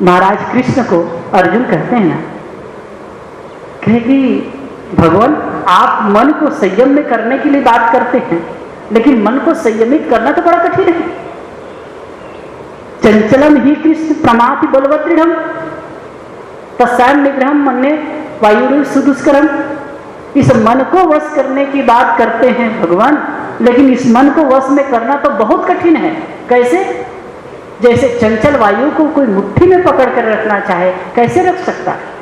महाराज कृष्ण को अर्जुन कहते हैं ना, कहे कि भगवान आप मन को संयम में करने के लिए बात करते हैं, लेकिन मन को संयमित करना तो बड़ा कठिन है। चंचलम ही कृष्ण प्रमाति बलवत दृढ़म तस्याम निग्रहम मन्ये वायुर सुदुष्करम। इस मन को वश करने की बात करते हैं भगवान, लेकिन इस मन को वश में करना तो बहुत कठिन है। कैसे? जैसे चंचल वायु को कोई मुट्ठी में पकड़ कर रखना चाहे, कैसे रख सकता है?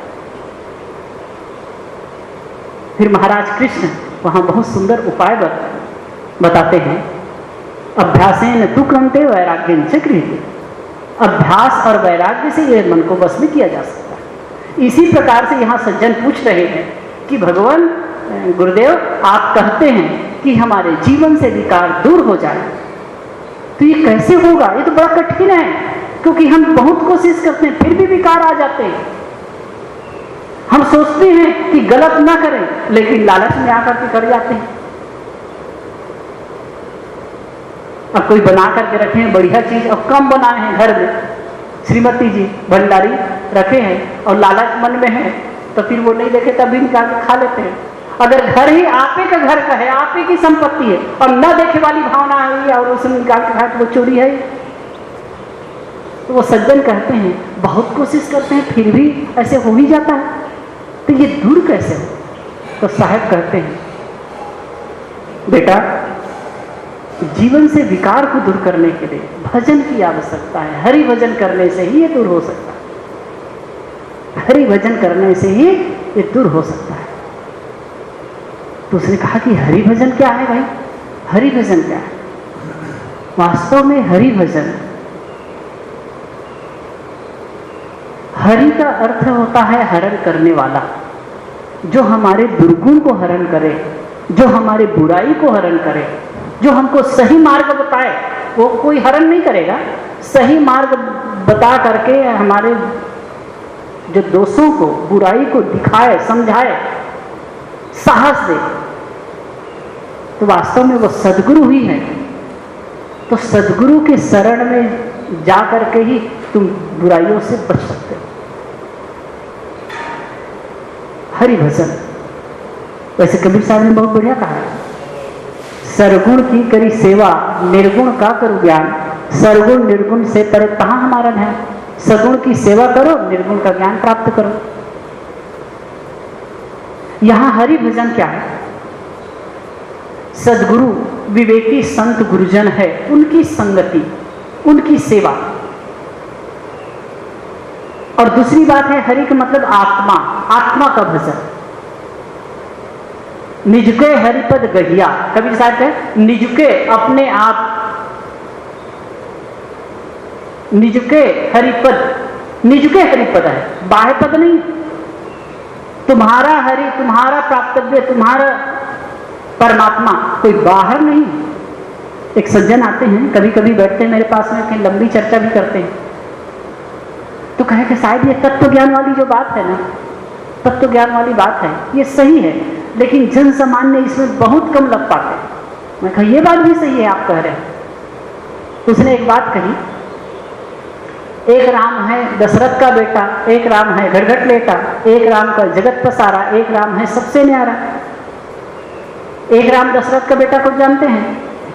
फिर महाराज कृष्ण वहां बहुत सुंदर उपाय बताते हैं। अभ्यासेन तु क्रमते वैराग्यं च क्रियते। अभ्यास और वैराग्य से यह मन को वश में किया जा सकता है। इसी प्रकार से यहाँ सज्जन पूछ रहे हैं कि भगवान गुरुदेव आप कहते हैं कि हमारे जीवन से विकार दूर हो जाए, तो ये कैसे होगा? ये तो बड़ा कठिन है, क्योंकि हम बहुत कोशिश करते हैं फिर भी विकार आ जाते हैं। हम सोचते हैं कि गलत ना करें, लेकिन लालच में आकर के कर जाते हैं। अब कोई बना करके रखे हैं बढ़िया चीज, अब कम बनाए हैं घर में, श्रीमती जी भंडारी रखे हैं और लालच मन में है, तो फिर वो नहीं देखे तभी निकाल के खा लेते हैं। अगर घर ही आपे का घर का है, आपे की संपत्ति है और न देखे वाली भावना है और उसने निकाल के खाया, तो वो चोरी है। तो वो सज्जन कहते हैं बहुत कोशिश करते हैं फिर भी ऐसे हो ही जाता है, तो ये दूर कैसे हो? तो साहब कहते हैं बेटा, जीवन से विकार को दूर करने के लिए भजन की आवश्यकता है। हरि भजन करने से ही ये दूर हो सकता है। हरि भजन करने से ही ये दूर हो सकता है। तो उसने कहा कि हरि भजन क्या है भाई? हरि भजन क्या है? वास्तव में हरि भजन, हरि का अर्थ होता है हरण करने वाला, जो हमारे दुर्गुण को हरण करे, जो हमारे बुराई को हरण करे, जो हमको सही मार्ग बताए। वो कोई हरण नहीं करेगा, सही मार्ग बता करके हमारे जो दोषों को, बुराई को दिखाए, समझाए, साहस दे, तो वास्तव में वो सद्गुरु ही है। तो सद्गुरु के शरण में जा करके ही तुम बुराइयों से बच सकते हो। हरि भजन, वैसे कबीर साहब ने बहुत बढ़िया कहा है, सरगुण की करी सेवा, निर्गुण का करो ज्ञान। सरगुण निर्गुण से परे कहाँ हमारा है? सगुण की सेवा करो, निर्गुण का ज्ञान प्राप्त करो। यहां हरि भजन क्या है? सद्गुरु, विवेकी संत गुरुजन है, उनकी संगति, उनकी सेवा। और दूसरी बात है हरि का मतलब आत्मा, आत्मा का भजन। निजके हरिपद गहिया, कबीर साहब है निजके अपने आप, निजके हरिपद, निजके हरिपद है, बाह्य पद नहीं। तुम्हारा हरि, तुम्हारा प्राप्तव्य, तुम्हारा परमात्मा, कोई बाहर नहीं। एक सज्जन आते हैं, कभी कभी बैठते हैं मेरे पास में, कि लंबी चर्चा भी करते हैं, तो कहे कि शायद ये तत्व ज्ञान वाली जो बात है ना, तत्व ज्ञान वाली बात है, ये सही है, लेकिन जन सामान्य इसमें बहुत कम लग पाते हैं। मैं कहा ये बात भी सही है आप कह रहे हैं। तो उसने एक बात कही, एक राम है दशरथ का बेटा, एक राम है घटघट लेटा, एक राम का जगत पसारा, एक राम है सबसे न्यारा। एक राम दशरथ का बेटा को जानते हैं,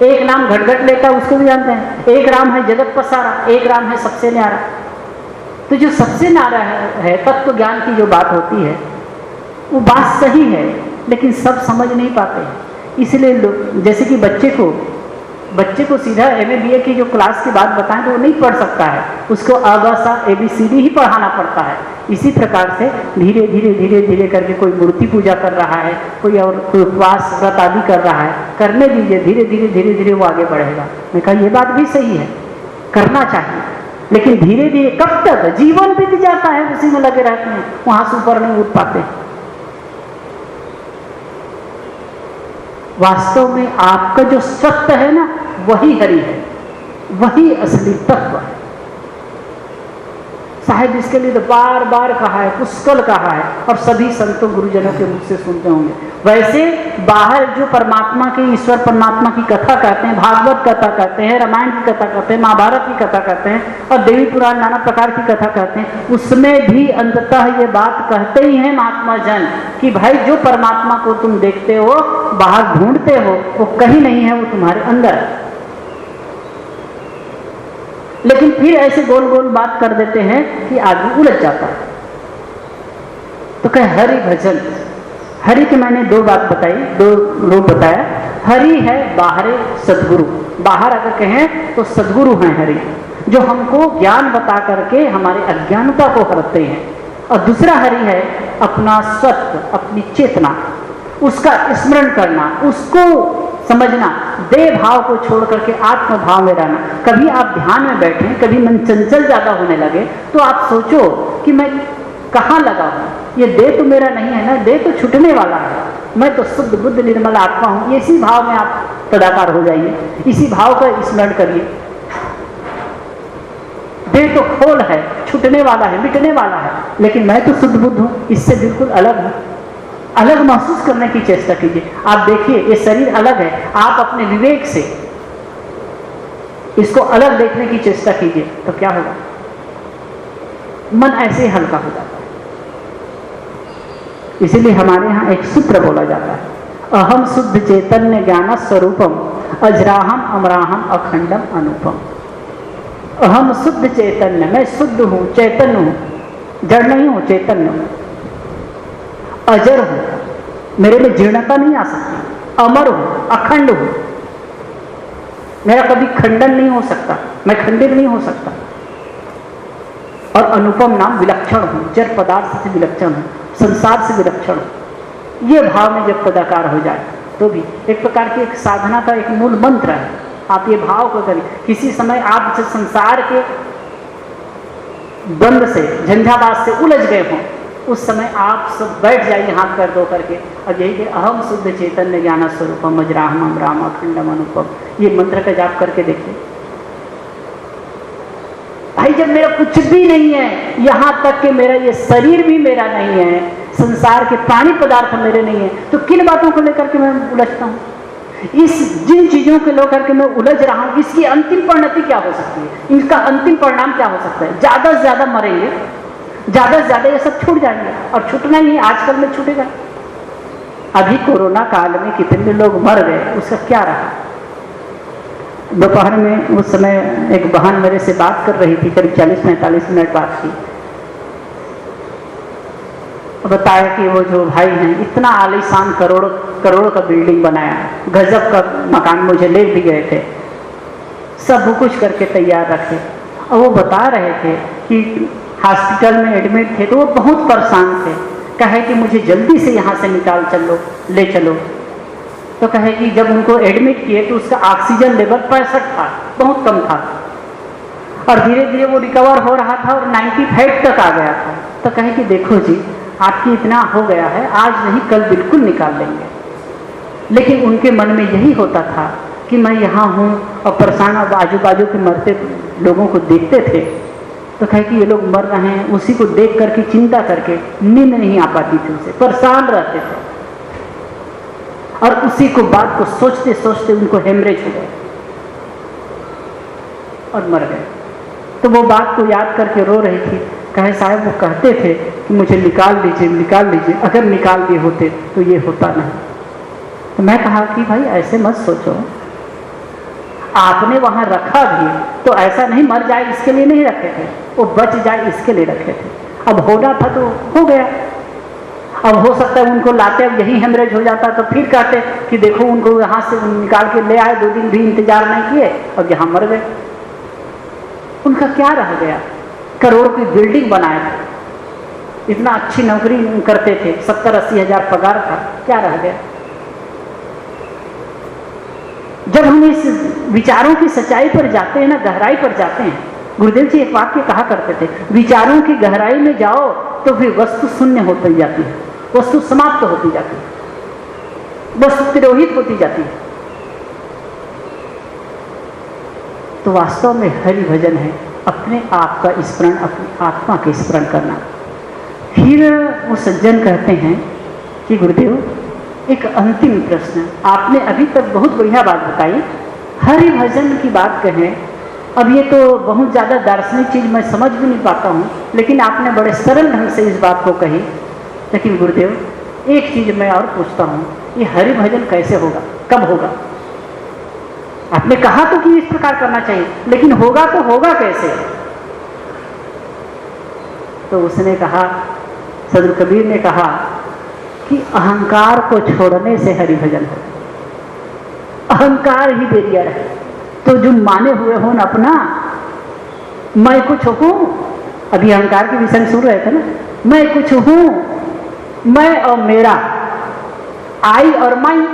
एक नाम घटघट लेटा उसको भी जानते हैं, एक राम है जगत पसारा, एक राम है सबसे न्यारा। तो जो सबसे न्यारा है तत्व ज्ञान की जो बात होती है, वो बात सही है, लेकिन सब समझ नहीं पाते हैं। इसलिए लोग, जैसे कि बच्चे को सीधा MA BA की जो क्लास की बात बताएं तो वो नहीं पढ़ सकता है, उसको अ ब स ABCD ही पढ़ाना पड़ता है। इसी प्रकार से धीरे धीरे धीरे धीरे करके कोई मूर्ति पूजा कर रहा है, कोई उपवास व्रत आदि कर रहा है, करने दीजिए, धीरे धीरे धीरे धीरे वो आगे बढ़ेगा। मैं कहा ये बात भी सही है, करना चाहिए, लेकिन धीरे धीरे कब तक जीवन बीत जाता है उसी में लगे रहते हैं, वहां से ऊपर नहीं उठ पाते। वास्तव में आपका जो सत्य है ना, वही हरि है, वही असली तत्व है। साहिब इसके लिए तो बार बार कहा है, पुष्कल कहा है, और सभी संतों गुरुजनों के मुख से सुनते होंगे। वैसे बाहर जो परमात्मा की, ईश्वर परमात्मा की कथा कहते हैं, भागवत कथा कहते हैं, रामायण की कथा कहते हैं, महाभारत की कथा कहते हैं, और देवी पुराण नाना प्रकार की कथा कहते हैं, उसमें भी अंततः ये बात कहते ही हैं महात्मा जन कि भाई जो परमात्मा को तुम देखते हो, बाहर ढूंढते हो, वो कहीं नहीं है, वो तुम्हारे अंदर है। लेकिन फिर ऐसे गोल गोल बात कर देते हैं कि आदमी उलझ जाता है। तो कहे हरि भजन, हरि के मैंने दो बात बताई, दो रूप बताया। हरि है बाहरे सदगुरु, बाहर अगर कहें तो सदगुरु हैं हरि, जो हमको ज्ञान बता करके हमारे अज्ञानता को हरते हैं। और दूसरा हरि है अपना सत्व, अपनी चेतना, उसका स्मरण करना, उसको समझना, देह भाव को छोड़ करके आत्म भाव में रहना। कभी आप ध्यान में बैठे, कभी मन चंचल ज्यादा होने लगे तो आप सोचो कि मैं कहाँ लगा हूँ, ये देह तो मेरा नहीं है ना, देह तो छूटने वाला है, मैं तो शुद्ध बुद्ध निर्मल आत्मा हूँ। इसी भाव में आप तदाकार हो जाइए, इसी भाव का स्मरण करिए। देह तो खोल है, छूटने वाला है, मिटने वाला है, लेकिन मैं तो शुद्ध बुद्ध हूँ, इससे बिल्कुल अलग हूँ। अलग महसूस करने की चेष्टा कीजिए। आप देखिए ये शरीर अलग है, आप अपने विवेक से इसको अलग देखने की चेष्टा कीजिए तो क्या होगा, मन ऐसे हल्का हो जाता है। इसीलिए हमारे यहाँ एक सूत्र बोला जाता है, अहम शुद्ध चैतन्य ज्ञान स्वरूपम अजराहम अमराहम अखंडम अनुपम। अहम शुद्ध चैतन्य, मैं शुद्ध हूँ, चैतन्य हूँ, जड़ नहीं हूँ, चैतन्य हूँ, अजर हूँ, मेरे में जीर्णता नहीं आ सकती, अमर हूँ, अखंड हूँ, मेरा कभी खंडन नहीं हो सकता, मैं खंडित नहीं हो सकता। और अनुपम नाम विलक्षण हूँ, जड़ पदार्थ से विलक्षण हूँ, संसार से विलक्षण हूँ। ये भाव में जब पदाकार हो जाए तो भी एक प्रकार की एक साधना का एक मूल मंत्र है। आप ये भाव को करें, किसी समय आप जब संसार के द्वंद से, झंझावात से उलझ गए हों, उस समय आप सब बैठ जाइए हाथ कर दो करके, अब यही कि अहम शुद्ध चैतन्य ज्ञान स्वरूपम अजराहम अमराहम अखंडम अनुपम, ये मंत्र का जाप करके देखिए। भाई जब मेरा कुछ भी नहीं है, यहां तक कि मेरा ये शरीर भी मेरा नहीं है, संसार के प्राणी पदार्थ मेरे नहीं है, तो किन बातों को लेकर के मैं उलझता हूं? इस जिन चीजों को लेकर के मैं उलझ रहा हूं, इसकी अंतिम परिणति क्या हो सकती है, इनका अंतिम परिणाम क्या हो सकता है? ज्यादा से ज्यादा मरेंगे, ज्यादा से ज्यादा ये सब छूट जाएंगे, और छूटना ही आजकल में छूटेगा। अभी कोरोना काल में कितने लोग मर गए, उसका क्या रहा? दोपहर में उस समय एक बहन मेरे से बात कर रही थी, करीब 40-45 मिनट बात की, बताया कि वो जो भाई हैं इतना आलीशान करोड़ों का बिल्डिंग बनाया, गजब का मकान, मुझे ले भी गए थे, सब कुछ करके तैयार रखे, और वो बता रहे थे कि हॉस्पिटल में एडमिट थे तो वो बहुत परेशान थे, कहे कि मुझे जल्दी से यहाँ से निकाल चलो, ले चलो। तो कहे कि जब उनको एडमिट किए तो उसका ऑक्सीजन लेवल 65 था, बहुत कम था, और धीरे धीरे वो रिकवर हो रहा था और 95 तक आ गया था। तो कहे कि देखो जी, आपकी इतना हो गया है, आज नहीं कल बिल्कुल निकाल लेंगे। लेकिन उनके मन में यही होता था कि मैं यहाँ हूँ और परेशान, अब आजू बाजू के मरते लोगों को देखते थे, तो कहे कि ये लोग मर रहे हैं, उसी को देख करके चिंता करके नींद नहीं आ पाती थी, उसे परेशान रहते थे, और उसी को बात को सोचते सोचते उनको हेमरेज हो गए और मर गए। तो वो बात को याद करके रो रही थी, कहे साहब वो कहते थे कि मुझे निकाल लीजिए, अगर निकाल दिए होते तो ये होता नहीं। तो मैं कहा कि भाई ऐसे मत सोचो, आपने वहां रखा भी तो ऐसा नहीं मर जाए इसके लिए नहीं रखे थे, वो बच जाए इसके लिए रखे थे। अब होना था तो हो गया, अब हो सकता है उनको लाते अब यही हेमरेज हो जाता तो फिर कहते कि देखो उनको यहाँ से निकाल के ले आए, 2 दिन भी इंतजार नहीं किए, अब यहाँ मर गए। उनका क्या रह गया? करोड़ की बिल्डिंग बनाए थे, इतना अच्छी नौकरी करते थे, 70-80 हजार पगार था, क्या रह गया? जब हम इस विचारों की सच्चाई पर जाते हैं ना, गहराई पर जाते हैं, गुरुदेव जी एक वाक्य कहा करते थे, विचारों की गहराई में जाओ तो फिर वस्तु शून्य होती जाती है, वस्तु समाप्त होती जाती है, वस्तु तिरोहित होती जाती है। तो वास्तव में हरि भजन है, अपने आप का स्मरण, अपनी आत्मा के स्मरण करना। फिर वो सज्जन कहते हैं कि गुरुदेव एक अंतिम प्रश्न, आपने अभी तक बहुत बढ़िया बात बताई, हरि भजन की बात कहें, अब ये तो बहुत ज़्यादा दार्शनिक चीज़ मैं समझ भी नहीं पाता हूँ, लेकिन आपने बड़े सरल ढंग से इस बात को कही। लेकिन गुरुदेव एक चीज़ मैं और पूछता हूँ, ये हरि भजन कैसे होगा, कब होगा? आपने कहा तो कि इस प्रकार करना चाहिए, लेकिन होगा तो होगा कैसे? तो उसने कहा, सदगुरु कबीर ने कहा कि अहंकार को छोड़ने से हरि भजन होगा। अहंकार ही दे दिया है तो जो माने हुए हो ना अपना, मैं कुछ हूं, अभी अहंकार के विषय में सुन रहे थे ना, मैं कुछ हूं, मैं और मेरा, आई और माई,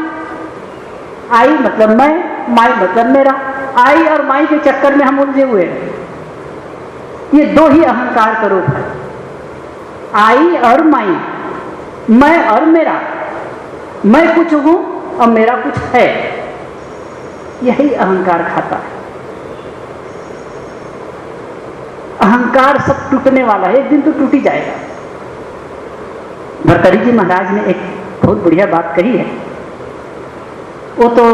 आई मतलब मैं, माई मतलब मेरा, आई और माई के चक्कर में हम उलझे हुए हैं। ये दो ही अहंकार का रूप है, आई और माई, मैं और मेरा, मैं कुछ हूं और मेरा कुछ है, यही अहंकार खाता है। अहंकार सब टूटने वाला है, एक दिन तो टूट ही जाएगा। भर्तृहरि जी महाराज ने एक बहुत बढ़िया बात कही है, वो तो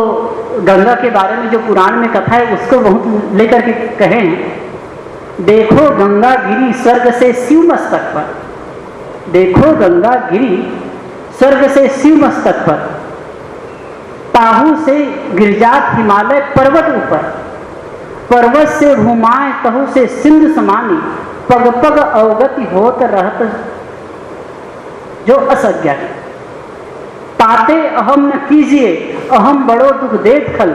गंगा के बारे में जो पुराण में कथा है उसको बहुत लेकर के कहे हैं। देखो गंगा गिरी स्वर्ग से शिव मस्तक पर, देखो गंगा गिरी स्वर्ग से शिव मस्तक पर, ताहू से गिरजात हिमालय पर्वत ऊपर, पर्वत से घुमाए तहु से सिंधु समानी, पग पग अवगति होत रहत जो असज्ञानी। ताते अहम न कीजिए, अहम बड़ो दुख देत खल,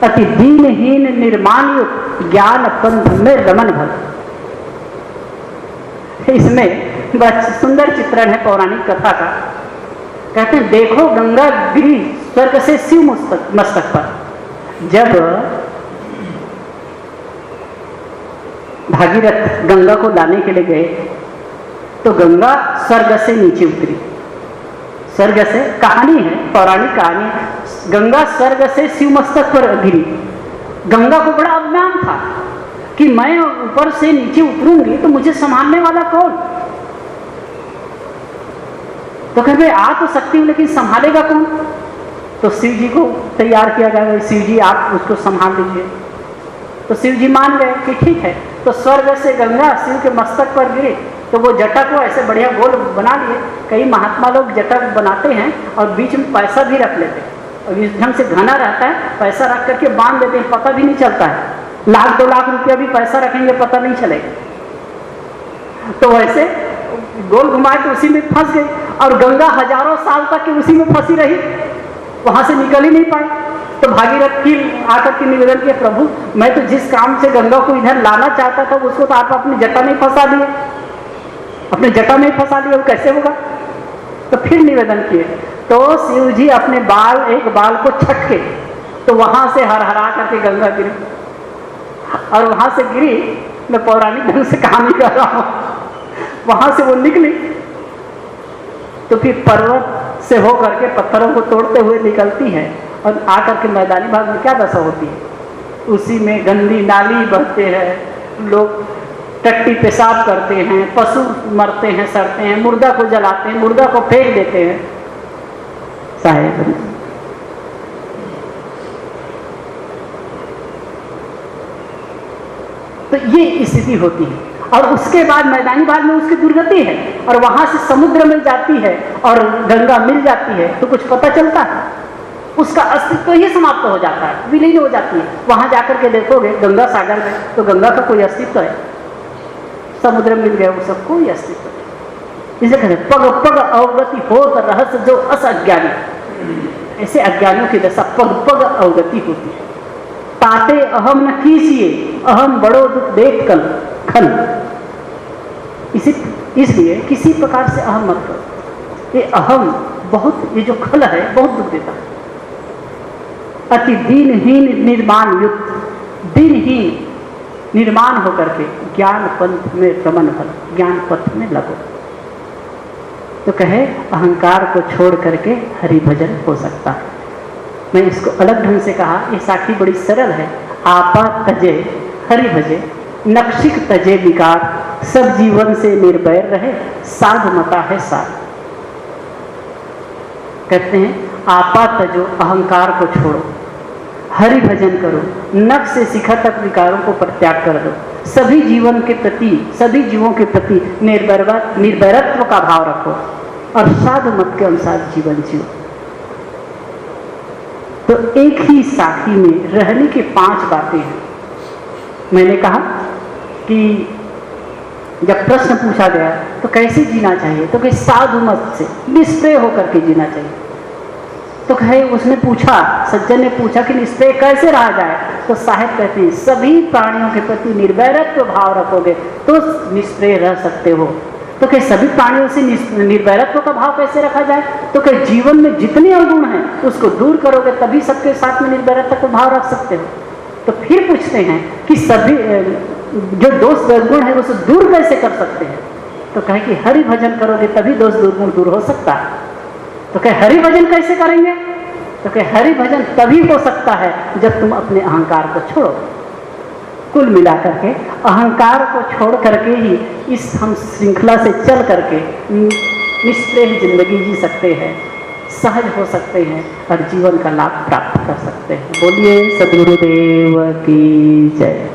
अति दीनहीन निर्माण युक्त ज्ञान पंथ में रमन भल। इसमें बड़ा सुंदर चित्रण है पौराणिक कथा का। कहते हैं देखो गंगा गिरी स्वर्ग से शिव मस्तक पर। जब भागीरथ गंगा को लाने के लिए गए तो गंगा स्वर्ग से नीचे उतरी। स्वर्ग से, कहानी है, पौराणिक कहानी, गंगा स्वर्ग से शिव मस्तक पर गिरी। गंगा को बड़ा अभिमान था कि मैं ऊपर से नीचे उतरूंगी तो मुझे संभालने वाला कौन? तो कहते आ तो सकती हूं लेकिन संभालेगा कौन? तो शिव जी को तैयार किया गया, शिव जी आप उसको संभाल लीजिए। तो शिव जी मान गए कि ठीक है। तो स्वर्ग से गंगा शिव के मस्तक पर गिरी तो वो जटा को ऐसे बढ़िया गोल बना लिए। कई महात्मा लोग जटा बनाते हैं और बीच में पैसा भी रख लेते हैं, और इस ढंग से घना रहता है, पैसा रख करके बांध देते हैं, पता भी नहीं चलता है। 1,00,000 2 लाख रुपया भी पैसा रखेंगे पता नहीं चलेगा। तो वैसे गोल घुमाए तो उसी में फंस गई, और गंगा हजारों साल तक उसी में फंसी रही, वहां से निकल ही नहीं पाई। तो भागीरथ की आकर के निवेदन किया, प्रभु मैं तो जिस काम से गंगा को इधर लाना चाहता था उसको तो आप अपनी जटा में फंसा दिए, अपने जटा में फंसा दिए, वो कैसे होगा? तो फिर निवेदन किए तो शिव जी अपने बाल, एक बाल को छटके तो वहां से हरहरा करके गंगा गिरी, और वहां से गिरी, मैं पौराणिक ढंग से कहानी कर रहा हूं, वहां से वो निकली तो फिर पर्वत से हो करके पत्थरों को तोड़ते हुए निकलती है और आकर के मैदानी भाग में क्या दशा होती है? उसी में गंदी नाली बहते हैं, लोग टट्टी पेशाब करते हैं, पशु मरते हैं, सड़ते हैं, मुर्दा को जलाते हैं, मुर्दा को फेंक देते हैं। साहेब तो ये स्थिति होती है। और उसके बाद मैदानी भाग में उसकी दुर्गति है और वहां से समुद्र में जाती है और गंगा मिल जाती है तो कुछ पता चलता है? उसका अस्तित्व ही समाप्त हो जाता है, विलीन हो जाती है। वहां जाकर के देखोगे गंगा सागर में तो गंगा का कोई अस्तित्व है? समुद्र मिल गया वो सब कोई अस्तित्व नहीं। इसे कहते पग पग अवगति होत रहस्य जो असअज्ञानी। ऐसे अज्ञानियों की दशा पग पग अवगति होती है। ताते अहम न कीजिए, अहम बड़ो दुख देख कल खल। इसलिए किसी प्रकार से अहम मत करो। ये अहम बहुत, ये जो खल है बहुत दुख देता है। अति दीनहीन निर्माण युक्त, दीनहीन निर्माण होकर के ज्ञान पंथ में रमन भल, ज्ञान पथ में लगो। तो कहे अहंकार को छोड़ करके हरि भजन हो सकता है। मैं इसको अलग ढंग से कहा, ये साखी बड़ी सरल है। आपा तजे हरि भजे, नक्षिक तजे विकार, सब जीवन से निर्भय रहे, साध मता है साध। कहते हैं आपा तजो, अहंकार को छोड़ो, हरि भजन करो, नख से शिखर तक विकारों को परित्याग कर दो, सभी जीवन के प्रति, सभी जीवों के प्रति निर्भरत्व का भाव रखो और साधु मत के अनुसार जीवन जियो। तो एक ही साखी में रहने की 5 बातें हैं। मैंने कहा कि जब प्रश्न पूछा गया तो कैसे जीना चाहिए, तो कि साधु मत से निष्प्रिय होकर के जीना चाहिए। तो कहे उसने पूछा, सज्जन ने पूछा कि निष्प्रिय कैसे रहा जाए, तो साहेब कहते हैं सभी प्राणियों के प्रति निर्वैरत्व भाव रखोगे तो निष्प्रिय रह सकते हो। तो क्या सभी प्राणियों से निर्वैरत्व का भाव कैसे रखा जाए, तो क्या जीवन में जितने अवगुण हैं उसको दूर करोगे तभी सबके साथ में निर्वैरत्व का भाव रख सकते हो। तो फिर पूछते हैं कि सभी जो दोष दुर्गुण है उसे दूर कैसे कर सकते हैं, तो कहे कि हरि भजन करोगे तभी दोष दुर्गुण दूर हो सकता है। तो कहे हरि भजन कैसे करेंगे, तो कहे हरि भजन तभी हो सकता है जब तुम अपने अहंकार को छोड़ो। कुल मिलाकर के अहंकार को छोड़ करके ही इस हम श्रृंखला से चल करके निष्प्रिय जिंदगी जी सकते हैं, सहज हो सकते हैं और जीवन का लाभ प्राप्त कर सकते हैं। बोलिए सद्गुरुदेव की जय।